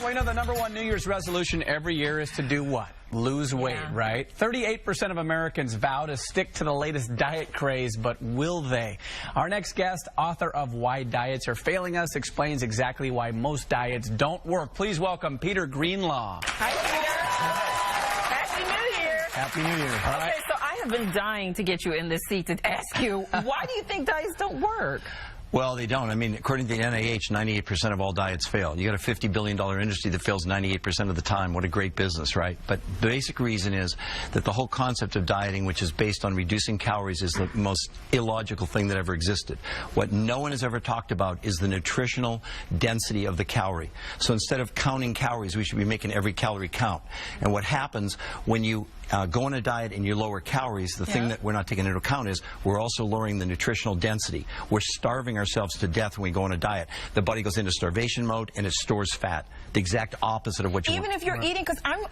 Well, you know, the #1 New Year's resolution every year is to do what? Lose weight, right? 38% of Americans vow to stick to the latest diet craze, but will they? Our next guest, author of Why Diets Are Failing Us, explains exactly why most diets don't work. Please welcome Peter Greenlaw. Hi, Peter. Happy New Year. Happy New Year. All right. Okay, so I have been dying to get you in this seat to ask you, why do you think diets don't work? Well, they don't. I mean, according to the NIH, 98% of all diets fail. You got a $50 billion industry that fails 98% of the time. What a great business, right? But the basic reason is that the whole concept of dieting, which is based on reducing calories, is the most illogical thing that ever existed. What no one has ever talked about is the nutritional density of the calorie. So instead of counting calories, we should be making every calorie count. And what happens when you go on a diet and you lower calories, the thing that we're not taking into account is we're also lowering the nutritional density. We're starving ourselves to death when we go on a diet. The body goes into starvation mode and it stores fat. The exact opposite of what you Even if you're eating, because I'm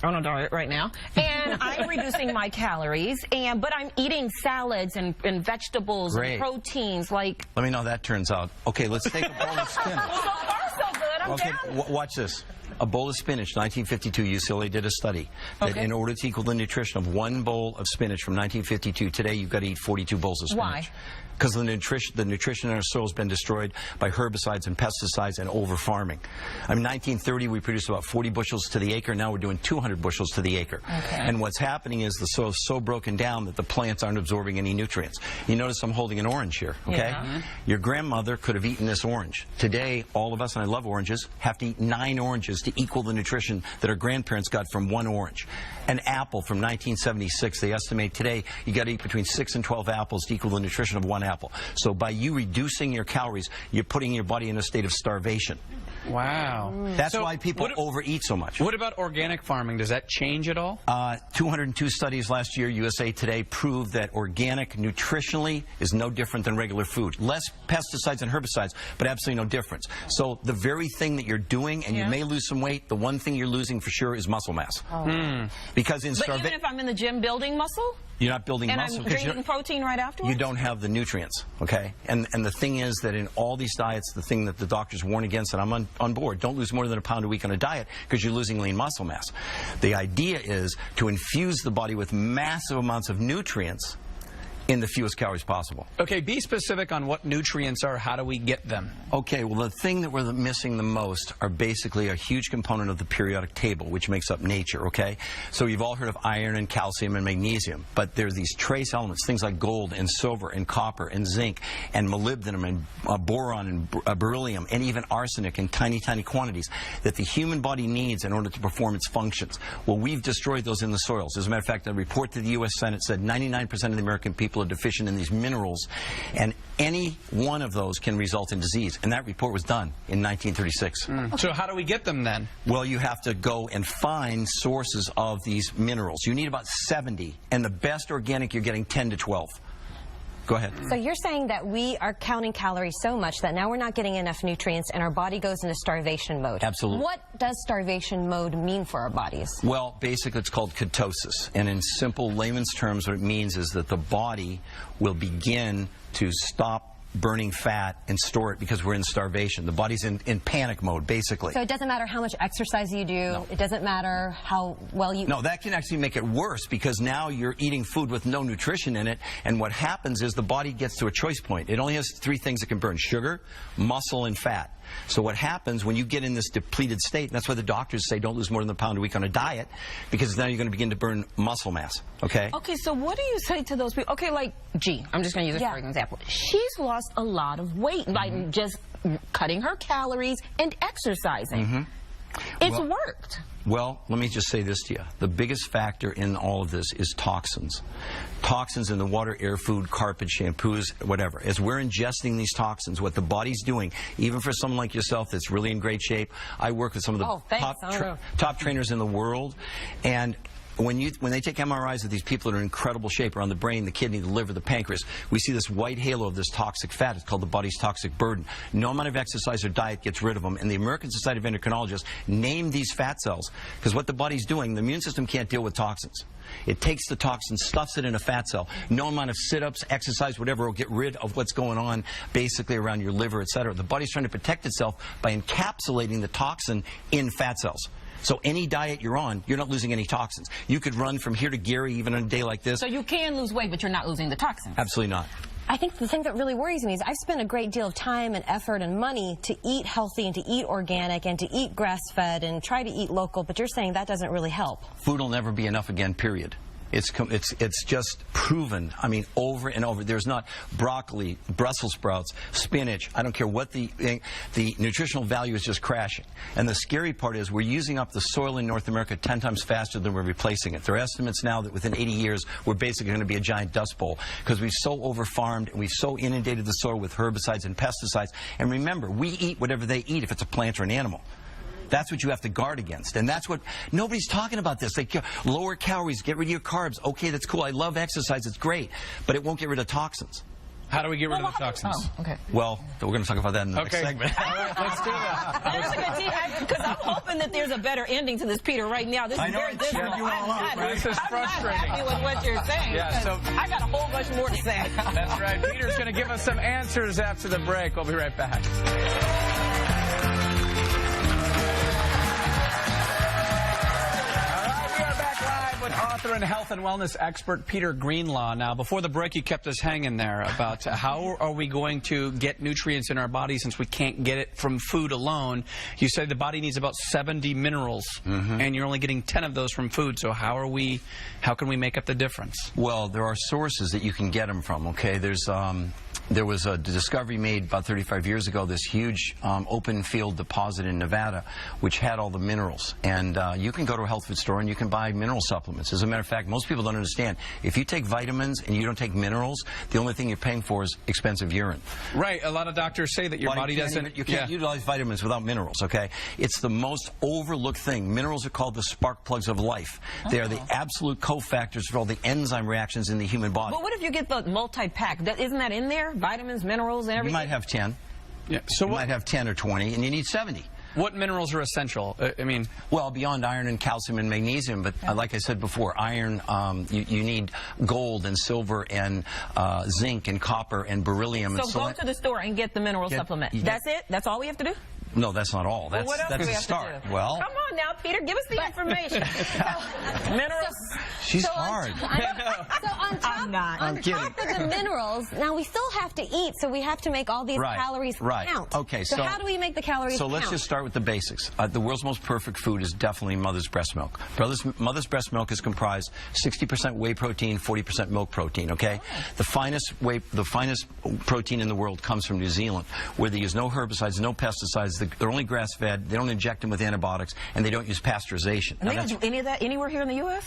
on a diet right now, and I'm reducing my calories, but I'm eating salads and vegetables and proteins. Like, let me know how that turns out. Okay, let's take a bowl of spinach. Well, so far so good. I'm down. Watch this. A bowl of spinach, 1952, UCLA did a study that in order to equal the nutrition of one bowl of spinach from 1952, today you've got to eat 42 bowls of spinach. Why? Because the nutrition in our soil has been destroyed by herbicides and pesticides and over-farming. I mean, 1930, we produced about 40 bushels to the acre. Now we're doing 200 bushels to the acre. Okay. And what's happening is the soil is so broken down that the plants aren't absorbing any nutrients. You notice I'm holding an orange here, okay? Yeah. Your grandmother could have eaten this orange. Today, all of us, and I love oranges, have to eat 9 oranges to equal the nutrition that our grandparents got from 1 orange. An apple from 1976, they estimate today you got to eat between 6 and 12 apples to equal the nutrition of 1 apple. So by you reducing your calories, you're putting your body in a state of starvation. Wow. That's why people overeat so much. What about organic farming? Does that change at all? 202 studies last year, USA Today, proved that organic nutritionally is no different than regular food. Less pesticides and herbicides, but absolutely no difference. So the very thing that you're doing, and you may lose some weight, the one thing you're losing for sure is muscle mass. Because in But even if I'm in the gym building muscle? You're not building muscle. And I'm drinking protein right afterwards? You don't have the nutrients, okay? And the thing is that in all these diets, the thing that the doctors warn against, and I'm on board, don't lose more than a pound a week on a diet because you're losing lean muscle mass. The idea is to infuse the body with massive amounts of nutrients in the fewest calories possible. Okay, be specific on what nutrients are. How do we get them? Okay, well, the thing that we're missing the most are basically a huge component of the periodic table, which makes up nature, okay? So you've all heard of iron and calcium and magnesium, but there's these trace elements, things like gold and silver and copper and zinc and molybdenum and boron and beryllium and even arsenic in tiny, tiny quantities that the human body needs in order to perform its functions. Well, we've destroyed those in the soils. As a matter of fact, a report to the U.S. Senate said 99% of the American people are deficient in these minerals, and any one of those can result in disease. And that report was done in 1936. So how do we get them then? Well, you have to go and find sources of these minerals. You need about 70, and the best organic you're getting 10 to 12. Go ahead. So you're saying that we are counting calories so much that now we're not getting enough nutrients and our body goes into starvation mode. Absolutely. What does starvation mode mean for our bodies? Well, basically it's called ketosis. And in simple layman's terms, what it means is that the body will begin to stop burning fat and store it because we're in starvation. The body's in panic mode, basically. So it doesn't matter how much exercise you do. No. It doesn't matter how well you... No, that can actually make it worse because now you're eating food with no nutrition in it, and what happens is the body gets to a choice point. It only has 3 things it can burn: sugar, muscle, and fat. So what happens when you get in this depleted state, and that's why the doctors say don't lose more than a pound a week on a diet, because now you're going to begin to burn muscle mass, okay? Okay, so what do you say to those people? Okay, like, G, I'm just going to use this for an example. She's lost a lot of weight by just cutting her calories and exercising. It's worked. Well, let me just say this to you. The biggest factor in all of this is toxins. Toxins in the water, air, food, carpet, shampoos, whatever. As we're ingesting these toxins, what the body's doing, even for someone like yourself that's really in great shape, I work with some of the top trainers in the world, and when they take MRIs of these people that are in incredible shape around the brain, the kidney, the liver, the pancreas, we see this white halo of this toxic fat. It's called the body's toxic burden. No amount of exercise or diet gets rid of them. And the American Society of Endocrinologists named these fat cells because what the body's doing, the immune system can't deal with toxins. It takes the toxin, stuffs it in a fat cell. No amount of sit-ups, exercise, whatever will get rid of what's going on basically around your liver, etc. The body's trying to protect itself by encapsulating the toxin in fat cells. So any diet you're on, you're not losing any toxins. You could run from here to Gary even on a day like this. So you can lose weight, but you're not losing the toxins? Absolutely not. I think the thing that really worries me is I've spent a great deal of time and effort and money to eat healthy and to eat organic and to eat grass-fed and try to eat local, but you're saying that doesn't really help. Food will never be enough again, period. It's just proven, I mean, over and over. There's not broccoli, Brussels sprouts, spinach. I don't care what the nutritional value is just crashing. And the scary part is we're using up the soil in North America 10 times faster than we're replacing it. There are estimates now that within 80 years we're basically going to be a giant dust bowl because we've so over-farmed and we've so inundated the soil with herbicides and pesticides. And remember, we eat whatever they eat if it's a plant or an animal. That's what you have to guard against. And that's what, nobody's talking about this. They lower calories, get rid of your carbs. Okay, that's cool. I love exercise. It's great. But it won't get rid of toxins. How do we get rid of the toxins? Oh, okay. Well, we're going to talk about that in the next segment. All right, let's do that. That's a good team, because I'm hoping that there's a better ending to this, Peter, right now. This is very difficult. This is frustrating. I'm not happy with what you're saying. Yeah, so I got a whole bunch more to say. That's right. Peter's going to give us some answers after the break. We'll be right back. Author and health and wellness expert Peter Greenlaw. Now, before the break, you kept us hanging there about how are we going to get nutrients in our body since we can't get it from food alone. You said the body needs about 70 minerals, and you're only getting 10 of those from food. So how can we make up the difference? Well, there are sources that you can get them from, okay? There was a discovery made about 35 years ago, this huge open field deposit in Nevada, which had all the minerals. And you can go to a health food store and you can buy mineral supplements. As a matter of fact, most people don't understand. If you take vitamins and you don't take minerals, the only thing you're paying for is expensive urine. Right. A lot of doctors say that your body doesn't... You can't utilize vitamins without minerals, okay? It's the most overlooked thing. Minerals are called the spark plugs of life. They are the absolute cofactors for all the enzyme reactions in the human body. But what if you get the multi-pack? Isn't that in there? Vitamins, minerals, and everything? You might have 10. Yeah. So you might have 10 or 20, and you need 70. What minerals are essential? I mean... Well, beyond iron and calcium and magnesium, but like I said before, iron, you need gold and silver and zinc and copper and beryllium. So go to the store and get the mineral supplement. That's it? That's all we have to do? No, that's not all. That's, what else that's do we a have start. To do? Well, come on now, Peter, give us the information. Minerals. She's hard. So on top of the minerals, now we still have to eat, so we have to make all these calories count. Okay, so how do we make the calories count? So let's just start with the basics. The world's most perfect food is definitely mother's breast milk. Mother's breast milk is comprised 60% whey protein, 40% milk protein, okay? The finest protein in the world comes from New Zealand, where they use no herbicides, no pesticides. They're only grass-fed. They don't inject them with antibiotics, and they don't use pasteurization. And they don't do any of that anywhere here in the U.S.?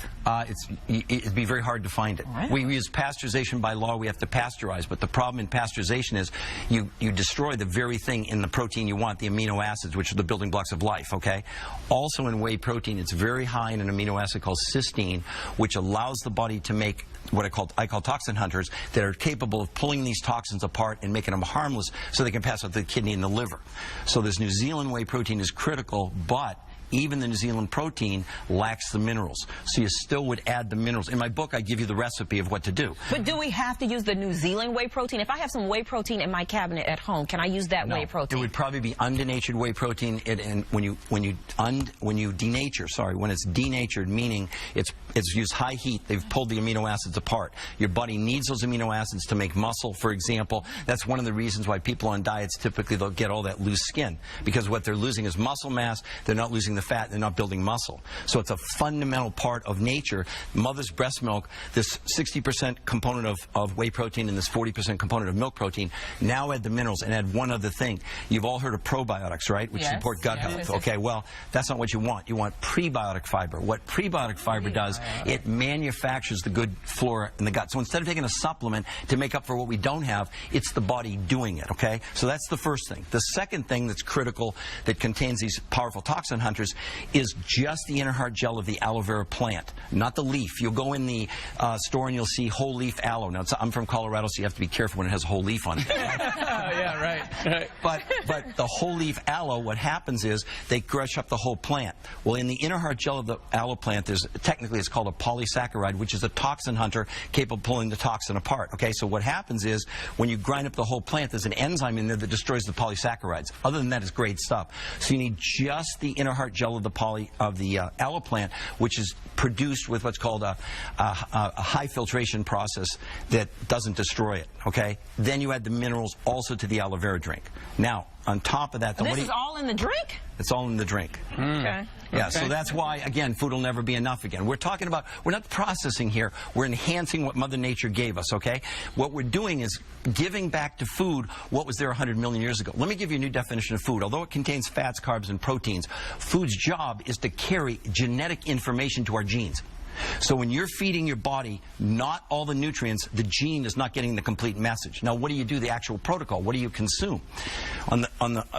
It'd be very hard to find it. Right. We use pasteurization by law. We have to pasteurize, but the problem in pasteurization is you destroy the very thing in the protein you want, the amino acids, which are the building blocks of life, okay? Also in whey protein, it's very high in an amino acid called cysteine, which allows the body to make what I call toxin hunters that are capable of pulling these toxins apart and making them harmless so they can pass out to the kidney and the liver. So this New Zealand whey protein is critical, but even the New Zealand protein lacks the minerals. So you still would add the minerals. In my book, I give you the recipe of what to do. But do we have to use the New Zealand whey protein? If I have some whey protein in my cabinet at home, can I use that whey protein? It would probably be undenatured whey protein. And when you denature, sorry, when it's denatured, meaning it's used high heat, they've pulled the amino acids apart. Your body needs those amino acids to make muscle, for example. That's one of the reasons why people on diets typically they'll get all that loose skin, because what they're losing is muscle mass. They're not losing the fat, they're not building muscle. So it's a fundamental part of nature. Mother's breast milk, this 60% component of whey protein and this 40% component of milk protein, now add the minerals and add one other thing. You've all heard of probiotics, right? Which support gut health. Okay, well, that's not what you want. You want prebiotic fiber. What prebiotic fiber does, it manufactures the good flora in the gut. So instead of taking a supplement to make up for what we don't have, it's the body doing it, okay? So that's the first thing. The second thing that's critical that contains these powerful toxin hunters use is just the inner heart gel of the aloe vera plant, not the leaf. You'll go in the store and you'll see whole leaf aloe. Now, I'm from Colorado, so you have to be careful when it has a whole leaf on it. Yeah, right. But the whole leaf aloe, what happens is they crush up the whole plant. Well, in the inner heart gel of the aloe plant, technically it's called a polysaccharide, which is a toxin hunter capable of pulling the toxin apart. Okay, so what happens is when you grind up the whole plant, there's an enzyme in there that destroys the polysaccharides. Other than that, it's great stuff. So you need just the inner heart gel of the aloe plant, which is produced with what's called a high filtration process that doesn't destroy it. Okay, then you add the minerals also to the aloe vera drink. Now, on top of that, this is all in the drink? It's all in the drink. Okay. Yeah, so that's why, again, food will never be enough again. We're talking about, we're not processing here, we're enhancing what Mother Nature gave us, okay? What we're doing is giving back to food what was there 100 million years ago. Let me give you a new definition of food. Although it contains fats, carbs, and proteins, food's job is to carry genetic information to our genes. So when you're feeding your body not all the nutrients, the gene is not getting the complete message. Now, what do you do? The actual protocol. What do you consume?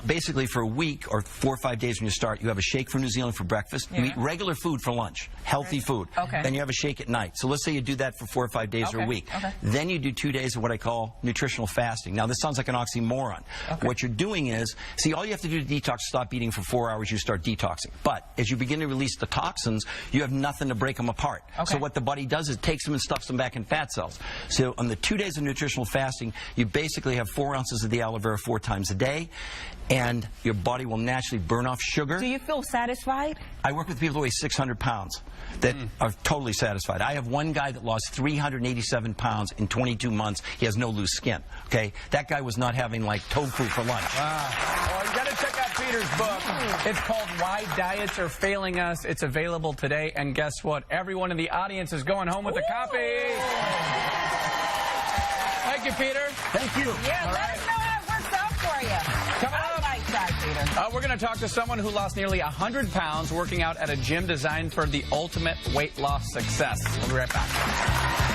Basically, for a week or 4 or 5 days when you start, you have a shake from New Zealand for breakfast. You eat regular food for lunch, healthy food. Okay. Then you have a shake at night. So let's say you do that for 4 or 5 days or a week. Okay. Then you do 2 days of what I call nutritional fasting. Now, this sounds like an oxymoron. Okay. What you're doing is, see, all you have to do to detox, stop eating for 4 hours, you start detoxing. But as you begin to release the toxins, you have nothing to break them apart. Okay. So what the body does is takes them and stuffs them back in fat cells. So on the 2 days of nutritional fasting, you basically have 4 ounces of the aloe vera 4 times a day, and your body will naturally burn off sugar. Do you feel satisfied? I work with people who weigh 600 pounds that are totally satisfied. I have one guy that lost 387 pounds in 22 months. He has no loose skin. Okay, that guy was not having like tofu for lunch. Well, you got to check out Peter's book. It's called Why Diets Are Failing Us. It's available today, and guess what? Everyone in the audience is going home with a copy. Thank you, Peter. Thank you. Yeah, let us know how it works out for you. Coming up. I like that, Peter. We're going to talk to someone who lost nearly 100 pounds working out at a gym designed for the ultimate weight loss success. We'll be right back.